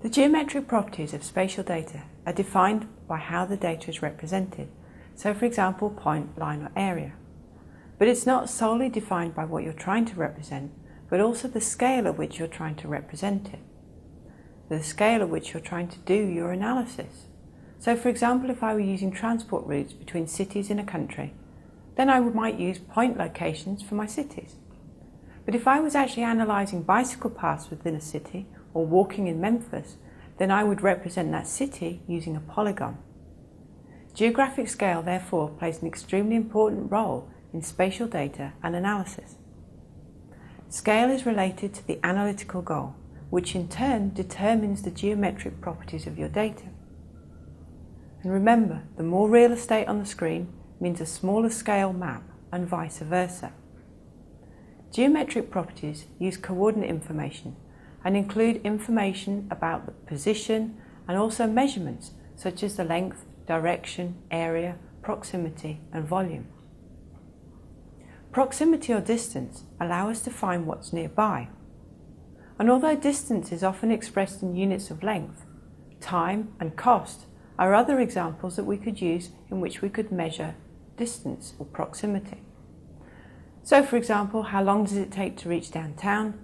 The geometric properties of spatial data are defined by how the data is represented, so for example point, line or area. But it's not solely defined by what you're trying to represent, but also the scale at which you're trying to represent it, the scale at which you're trying to do your analysis. So for example, if I were using transport routes between cities in a country, then I might use point locations for my cities. But if I was actually analysing bicycle paths within a city or walking in Memphis, then I would represent that city using a polygon. Geographic scale therefore plays an extremely important role in spatial data and analysis. Scale is related to the analytical goal, which in turn determines the geometric properties of your data. And remember, the more real estate on the screen means a smaller scale map, and vice versa. Geometric properties use coordinate information and include information about the position and also measurements such as the length, direction, area, proximity and volume. Proximity or distance allow us to find what's nearby. And although distance is often expressed in units of length, time and cost are other examples that we could use in which we could measure distance or proximity. So for example, how long does it take to reach downtown?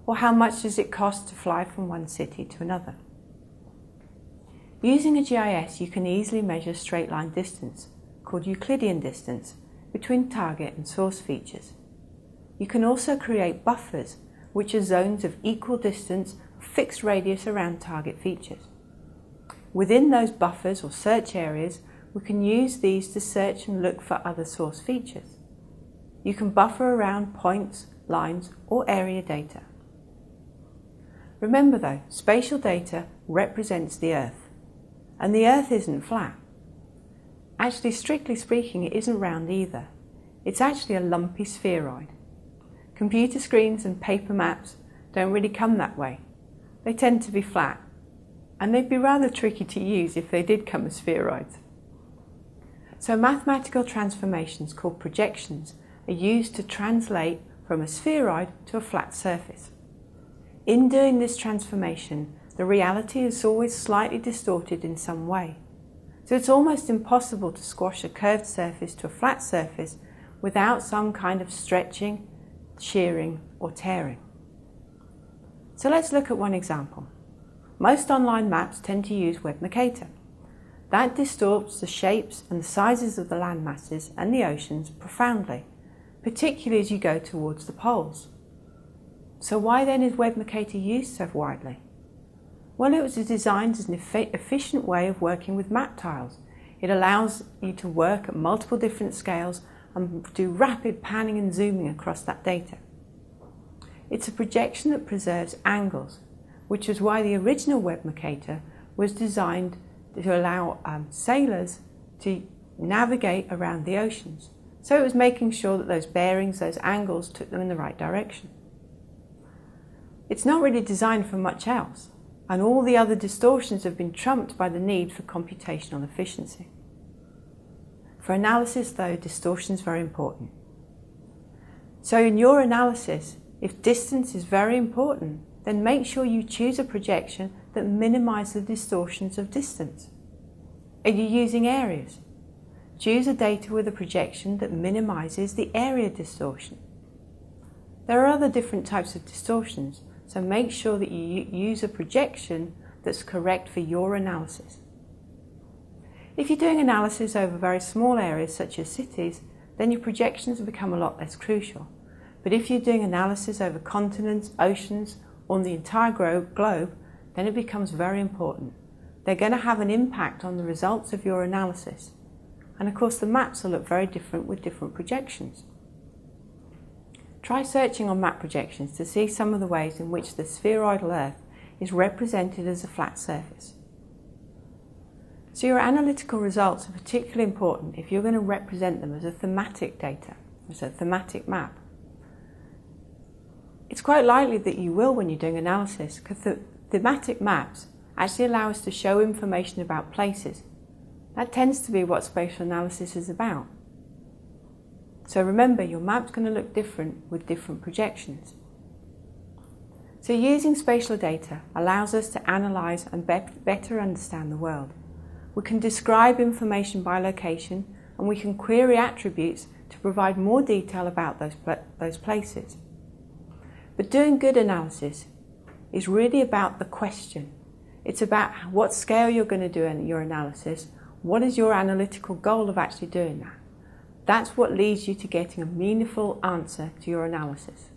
Or how much does it cost to fly from one city to another? Using a GIS, you can easily measure straight line distance, called Euclidean distance, between target and source features. You can also create buffers, which are zones of equal distance, fixed radius around target features. Within those buffers or search areas, we can use these to search and look for other source features. You can buffer around points, lines, or area data. Remember though, spatial data represents the Earth, and the Earth isn't flat. Actually, strictly speaking, it isn't round either. It's actually a lumpy spheroid. Computer screens and paper maps don't really come that way. They tend to be flat, and they'd be rather tricky to use if they did come as spheroids. So mathematical transformations called projections are used to translate from a spheroid to a flat surface. In doing this transformation, the reality is always slightly distorted in some way. So it's almost impossible to squash a curved surface to a flat surface without some kind of stretching, shearing or tearing. So let's look at one example. Most online maps tend to use Web Mercator. That distorts the shapes and the sizes of the land masses and the oceans profoundly, particularly as you go towards the poles. So why then is Web Mercator used so widely? Well, it was designed as an efficient way of working with map tiles. It allows you to work at multiple different scales and do rapid panning and zooming across that data. It's a projection that preserves angles, which is why the original Web Mercator was designed to allow sailors to navigate around the oceans. So it was making sure that those bearings, those angles, took them in the right direction. It's not really designed for much else, and all the other distortions have been trumped by the need for computational efficiency. For analysis though, distortion is very important. So in your analysis, if distance is very important, then make sure you choose a projection that minimizes the distortions of distance. Are you using areas? Choose a data with a projection that minimizes the area distortion. There are other different types of distortions, so make sure that you use a projection that's correct for your analysis. If you're doing analysis over very small areas such as cities, then your projections become a lot less crucial. But if you're doing analysis over continents, oceans, or the entire globe, then it becomes very important. They're going to have an impact on the results of your analysis. And of course the maps will look very different with different projections. Try searching on map projections to see some of the ways in which the spheroidal Earth is represented as a flat surface. So your analytical results are particularly important if you're going to represent them as a thematic data, as a thematic map. It's quite likely that you will when you're doing analysis, because the thematic maps actually allow us to show information about places. That tends to be what spatial analysis is about. So remember, your map's going to look different with different projections. So using spatial data allows us to analyse and better understand the world. We can describe information by location, and we can query attributes to provide more detail about those places. But doing good analysis is really about the question. It's about what scale you're going to do your analysis. What is your analytical goal of actually doing that? That's what leads you to getting a meaningful answer to your analysis.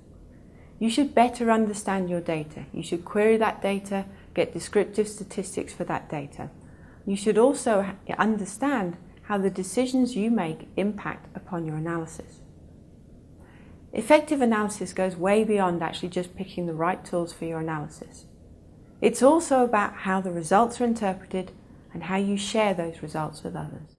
You should better understand your data. You should query that data, get descriptive statistics for that data. You should also understand how the decisions you make impact upon your analysis. Effective analysis goes way beyond actually just picking the right tools for your analysis. It's also about how the results are interpreted and how you share those results with others.